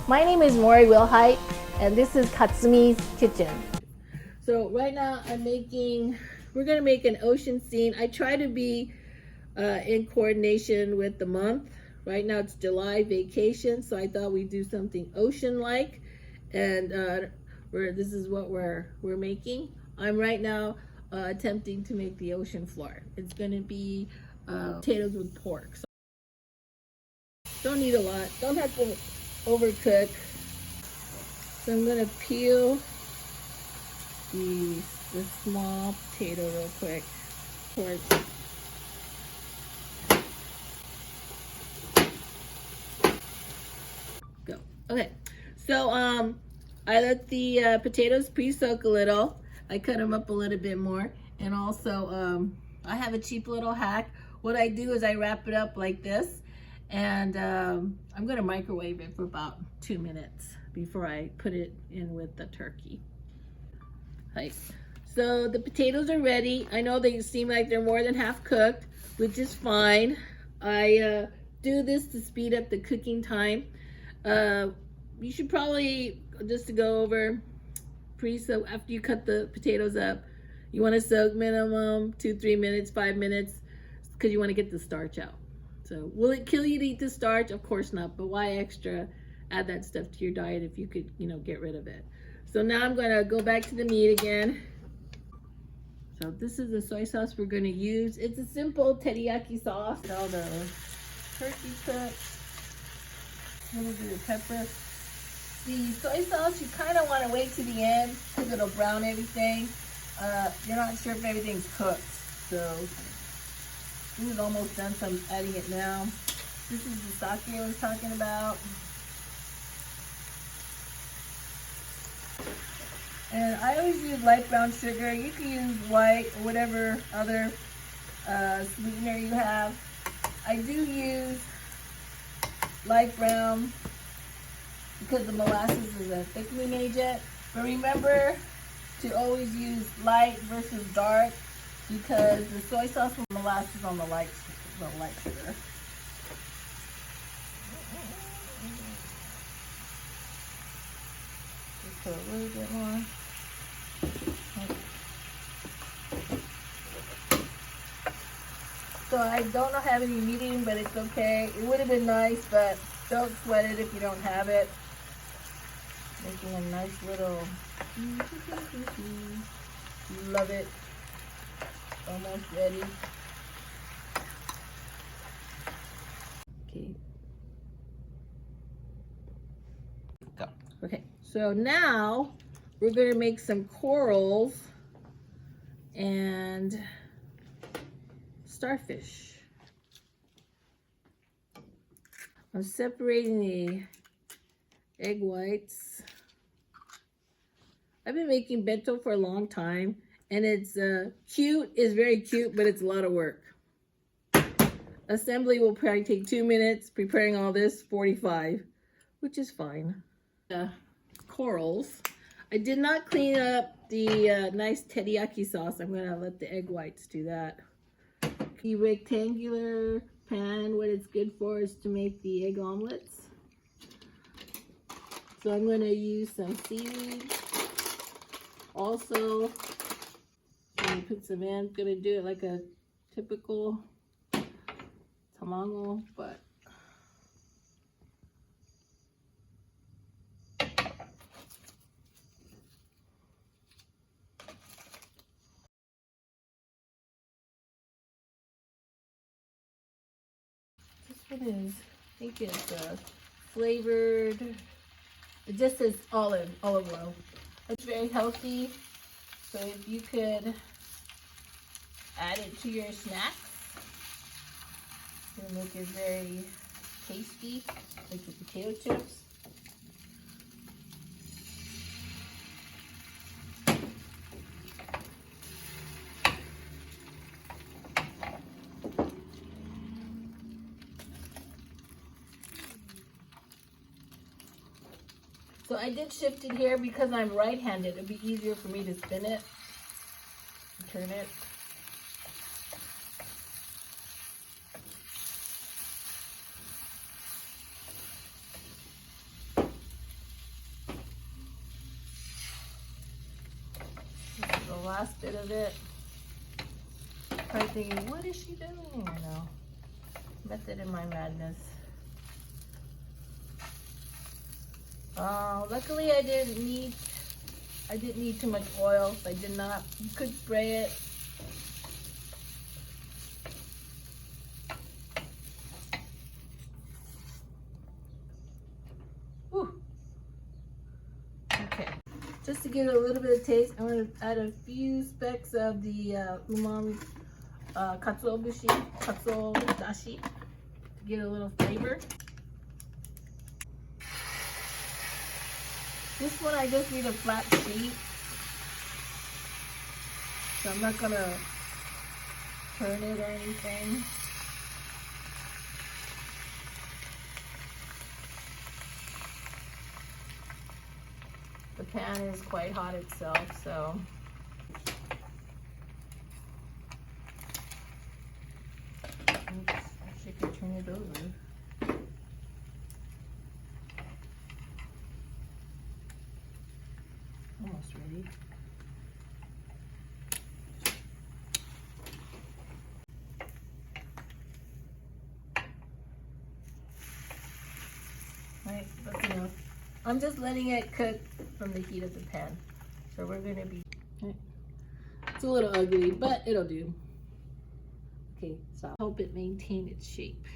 My name is Mori Wilhite, and this is Katsumi's Kitchen. So right now we're gonna make an ocean scene. I try to be in coordination with the month. Right now it's July vacation, so I thought we'd do something ocean-like, and this is what we're making. I'm right now attempting to make the ocean floor. It's gonna be potatoes with pork. So don't need a lot. Don't have to overcook. So I'm gonna peel the small potato real quick. Go. Okay. So I let the potatoes pre-soak a little. I cut them up a little bit more, and also I have a cheap little hack. What I do is I wrap it up like this, and I'm gonna microwave it for about 2 minutes before I put it in with the turkey. Right. So the potatoes are ready. I know they seem like they're more than half cooked, which is fine. I do this to speed up the cooking time. You should probably, just to go over, pre-soak after you cut the potatoes up. You want to soak minimum 2-3 minutes, 5 minutes, because you want to get the starch out. So will it kill you to eat the starch? Of course not, but why add that stuff to your diet if you could, get rid of it. So now I'm going to go back to the meat again. So this is the soy sauce we're going to use. It's a simple teriyaki sauce. All the turkey cuts, a little bit of pepper. The soy sauce, you kind of want to wait to the end because it'll brown everything. You're not sure if everything's cooked. So this is almost done, so I'm adding it now. This is the sake I was talking about. And I always use light brown sugar. You can use white or whatever other sweetener you have. I do use light brown because the molasses is a thickening agent. But remember to always use light versus dark because the soy sauce with molasses on the light sugar. Just put a little bit more. So I don't have any meat, but it's okay. It would have been nice, but don't sweat it if you don't have it. Making a nice little, love it. Almost ready. Okay. Go. Okay, so now we're going to make some corals and starfish. I'm separating the egg whites. I've been making bento for a long time, and it's cute. It's very cute, but it's a lot of work. Assembly will probably take 2 minutes. Preparing all this, 45, which is fine. Corals. I did not clean up the nice teriyaki sauce. I'm gonna let the egg whites do that. The rectangular pan, what it's good for is to make the egg omelets. So I'm gonna use some seaweed. Also, I'm gonna put some in. I'm gonna do it like a typical tamago, but it is. I think it's flavored. It just says olive oil. It's very healthy. So if you could add it to your snacks, it'll make it very tasty, like the potato chips. So I did shift it here because I'm right-handed. It'd be easier for me to spin it and turn it. last bit of it. I'm thinking, what is she doing? I know. Method in my madness. Luckily I didn't need too much oil, so I did not. You could spray it. Whew. Okay, just to give it a little bit of taste, I'm going to add a few specks of the umami katsuobushi, katsuo dashi, to get a little flavor. This one I just need a flat sheet, so I'm not gonna turn it or anything. The pan is quite hot itself, so actually I could turn it over. Almost ready. Right, that's enough. I'm just letting it cook from the heat of the pan. So we're gonna be, it's a little ugly, but it'll do. Okay, so I hope it maintain its shape.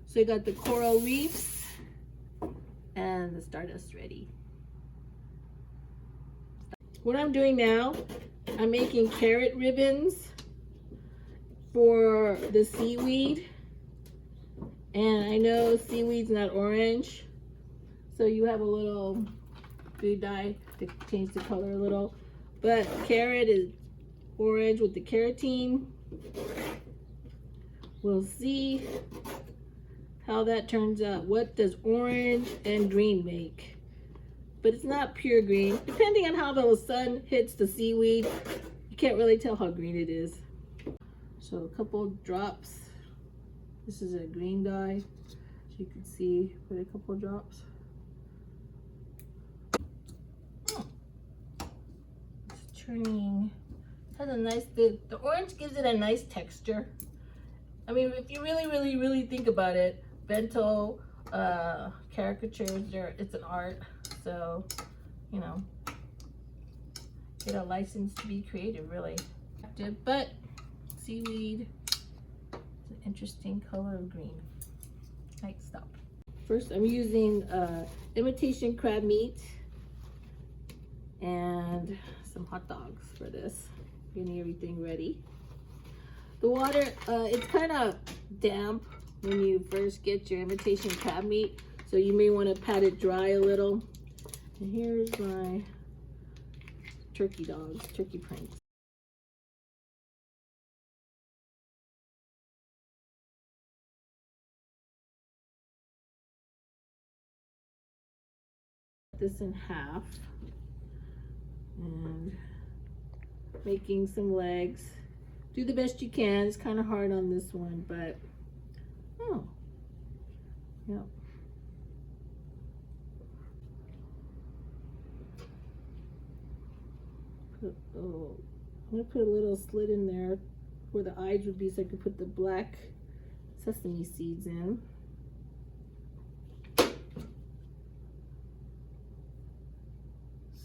So you got the coral reefs and the stardust ready. What I'm doing now, I'm making carrot ribbons for the seaweed. And I know seaweed's not orange, so you have a little food dye to change the color a little. But carrot is orange with the carotene. We'll see how that turns out. What does orange and green make? But it's not pure green. Depending on how the sun hits the seaweed, you can't really tell how green it is. So a couple drops. This is a green dye, so you can see, put a couple drops. It's turning, has a nice, the orange gives it a nice texture. I mean, if you really think about it, bento caricatures, it's an art, so, you know, get a license to be creative, really. But seaweed, it's an interesting color of green. Right, stop. First, I'm using imitation crab meat and some hot dogs for this. Getting everything ready. The water, it's kind of damp when you first get your imitation crab meat, so you may want to pat it dry a little. And here's my turkey dogs, turkey prints. This in half and making some legs. Do the best you can. It's kind of hard on this one, but oh, yep. I'm gonna put a little slit in there where the eyes would be, so I could put the black sesame seeds in.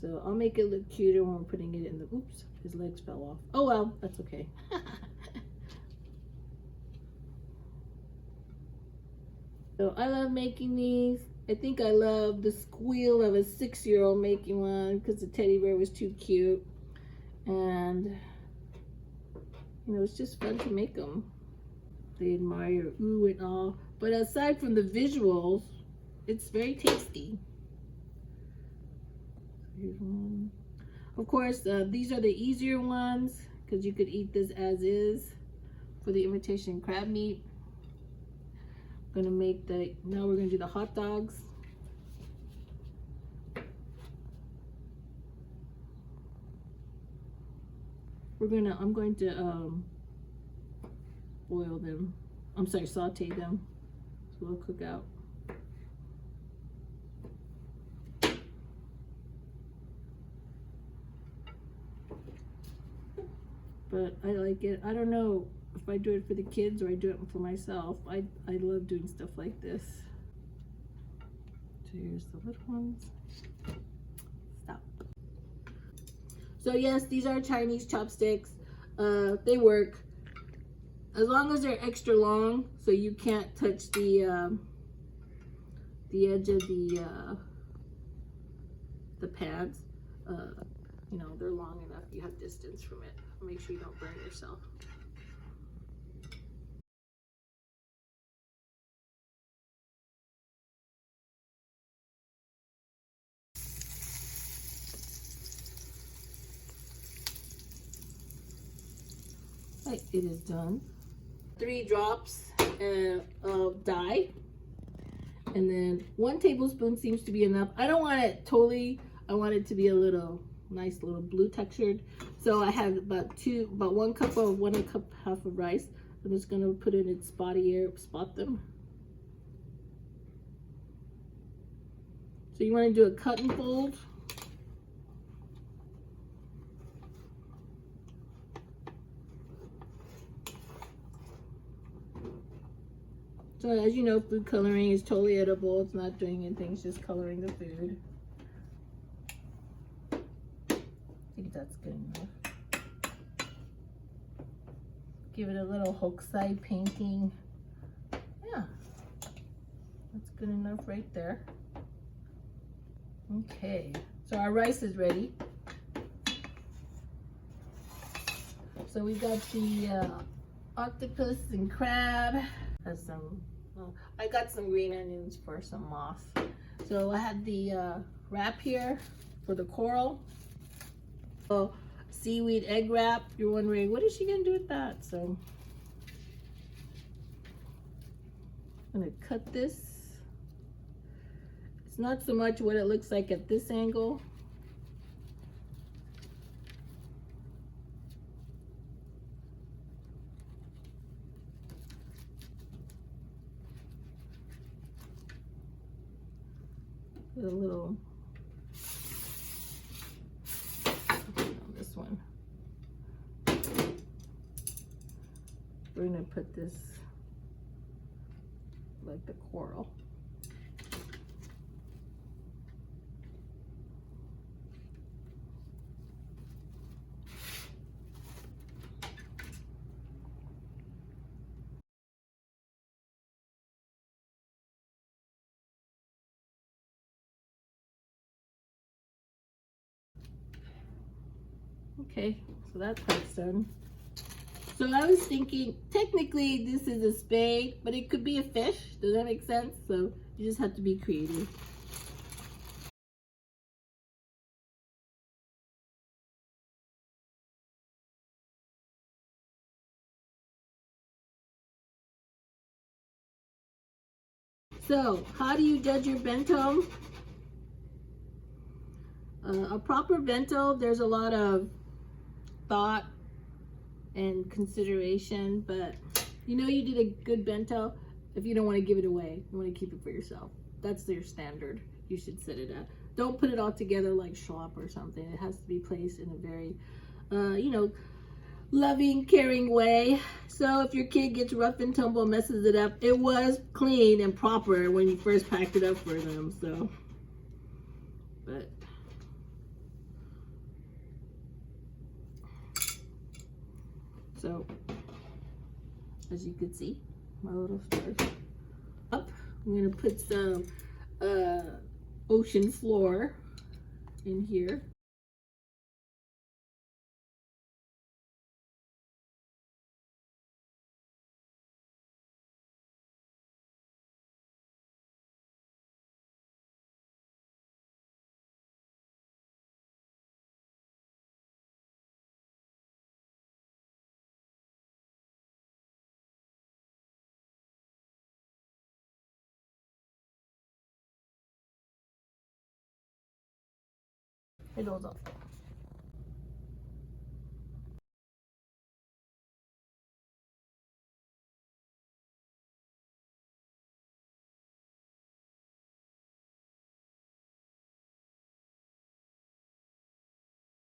So I'll make it look cuter when we're putting it in the, oops, his legs fell off. Oh well, that's okay. So I love making these. I think I love the squeal of a 6-year-old making one because the teddy bear was too cute. And, you know, it's just fun to make them. They admire ooh and all. But aside from the visuals, it's very tasty. Here's one. Of course, these are the easier ones because you could eat this as is for the imitation crab meat. I'm gonna make the, now we're gonna do the hot dogs. I'm going to boil them. I'm sorry, saute them. So we'll cook out. but I like it. I don't know if I do it for the kids or I do it for myself. I love doing stuff like this. So here's the little ones. Stop. So yes, these are Chinese chopsticks. They work as long as they're extra long, so you can't touch the edge of the pads. You know, they're long enough. You have distance from it. Make sure you don't burn yourself. Right, it is done. 3 drops of dye, and then 1 tablespoon seems to be enough. I don't want it totally. I want it to be a little nice, little blue textured. So I have about 1 cup of 1 cup half of rice. I'm just gonna put it in spotty area, spot them. So you want to do a cut and fold. So as you know, food coloring is totally edible. It's not doing anything, it's just coloring the food. I think that's good enough. Give it a little hokusai painting. Yeah, that's good enough right there. Okay, so our rice is ready. So we got the octopus and crab. Has some, I got some green onions for some moss. So I had the wrap here for the coral. So seaweed egg wrap. You're wondering, what is she gonna do with that? So I'm gonna cut this. It's not so much what it looks like at this angle. Put a little on this one. We're gonna put this like the coral. Okay, so that part's done. So I was thinking, technically this is a spade, but it could be a fish. Does that make sense? So you just have to be creative. So how do you judge your bento? A proper bento, there's a lot of thought and consideration, but you know you did a good bento if you don't want to give it away. You want to keep it for yourself. That's your standard. You should set it at. Don't put it all together like schlop or something. It has to be placed in a very, you know, loving, caring way. So if your kid gets rough and tumble, messes it up, it was clean and proper when you first packed it up for them. So, but so as you can see, my little stars up. I'm gonna put some ocean floor in here. It goes off.